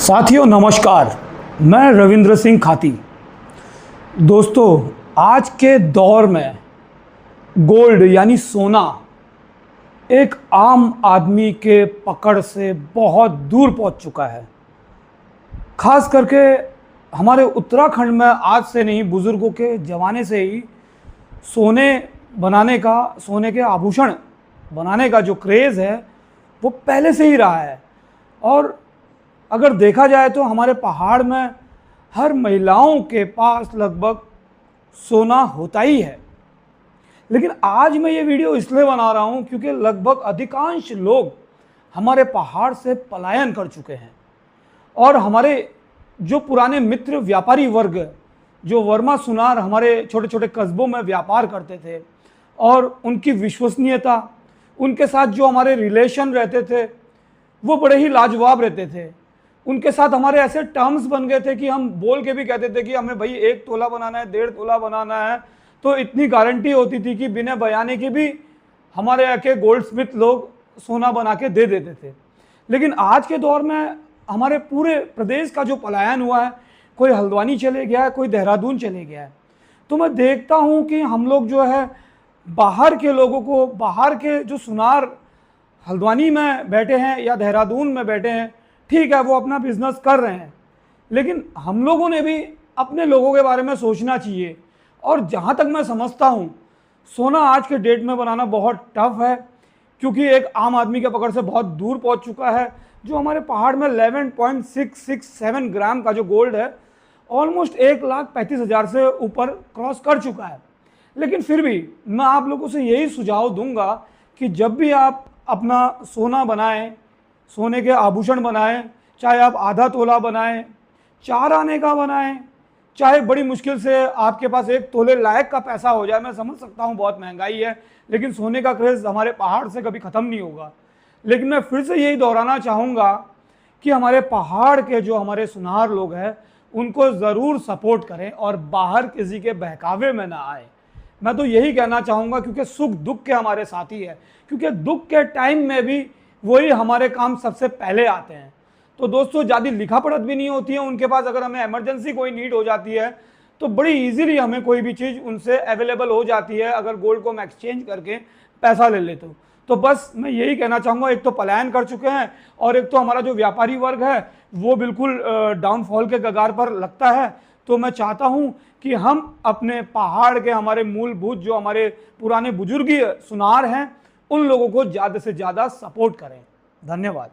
साथियों नमस्कार, मैं रविंद्र सिंह खाती। दोस्तों, आज के दौर में गोल्ड यानी सोना एक आम आदमी के पकड़ से बहुत दूर पहुंच चुका है। खास करके हमारे उत्तराखंड में आज से नहीं, बुज़ुर्गों के ज़माने से ही सोने के आभूषण बनाने का जो क्रेज़ है वो पहले से ही रहा है। और अगर देखा जाए तो हमारे पहाड़ में हर महिलाओं के पास लगभग सोना होता ही है। लेकिन आज मैं ये वीडियो इसलिए बना रहा हूँ क्योंकि लगभग अधिकांश लोग हमारे पहाड़ से पलायन कर चुके हैं और हमारे जो पुराने मित्र व्यापारी वर्ग, जो वर्मा सुनार हमारे छोटे छोटे कस्बों में व्यापार करते थे और उनकी विश्वसनीयता, उनके साथ जो हमारे रिलेशन रहते थे वो बड़े ही लाजवाब रहते थे। उनके साथ हमारे ऐसे टर्म्स बन गए थे कि हम बोल के भी कहते थे कि हमें भाई 1 तोला बनाना है, 1.5 तोला बनाना है, तो इतनी गारंटी होती थी कि बिना बयाने की भी हमारे यहाँ के गोल्ड स्मिथ लोग सोना बना के दे देते थे। लेकिन आज के दौर में हमारे पूरे प्रदेश का जो पलायन हुआ है, कोई हल्द्वानी चले गया है, कोई देहरादून चले गया है, तो मैं देखता हूँ कि हम लोग जो है बाहर के लोगों को, बाहर के जो सुनार हल्द्वानी में बैठे हैं या देहरादून में बैठे हैं, ठीक है वो अपना बिजनेस कर रहे हैं, लेकिन हम लोगों ने भी अपने लोगों के बारे में सोचना चाहिए। और जहाँ तक मैं समझता हूँ, सोना आज के डेट में बनाना बहुत टफ है क्योंकि एक आम आदमी के पकड़ से बहुत दूर पहुँच चुका है। जो हमारे पहाड़ में 11.667 ग्राम का जो गोल्ड है, ऑलमोस्ट 1,35,000 से ऊपर क्रॉस कर चुका है। लेकिन फिर भी मैं आप लोगों से यही सुझाव दूंगा कि जब भी आप अपना सोना बनाएं, सोने के आभूषण बनाएं, चाहे आप आधा तोला बनाएं, 4 आने का बनाएं, चाहे बड़ी मुश्किल से आपके पास 1 तोले लायक का पैसा हो जाए। मैं समझ सकता हूं बहुत महंगाई है, लेकिन सोने का क्रेज़ हमारे पहाड़ से कभी ख़त्म नहीं होगा। लेकिन मैं फिर से यही दोहराना चाहूँगा कि हमारे पहाड़ के जो हमारे सुनार लोग हैं उनको ज़रूर सपोर्ट करें और बाहर किसी के बहकावे में ना आए। मैं तो यही कहना चाहूँगा क्योंकि सुख दुख के हमारे साथी है, क्योंकि दुख के टाइम में भी वही हमारे काम सबसे पहले आते हैं। तो दोस्तों, ज़्यादा लिखा पढ़त भी नहीं होती है उनके पास। अगर हमें इमरजेंसी कोई नीड हो जाती है तो बड़ी इजीली हमें कोई भी चीज़ उनसे अवेलेबल हो जाती है, अगर गोल्ड को हम एक्सचेंज करके पैसा ले लेते हो। तो बस मैं यही कहना चाहूँगा, एक तो पलायन कर चुके हैं और एक तो हमारा जो व्यापारी वर्ग है वो बिल्कुल डाउनफॉल के कगार पर लगता है। तो मैं चाहता हूँ कि हम अपने पहाड़ के हमारे मूलभूत जो हमारे पुराने बुजुर्ग सुनार हैं उन लोगों को ज़्यादा से ज़्यादा सपोर्ट करें। धन्यवाद।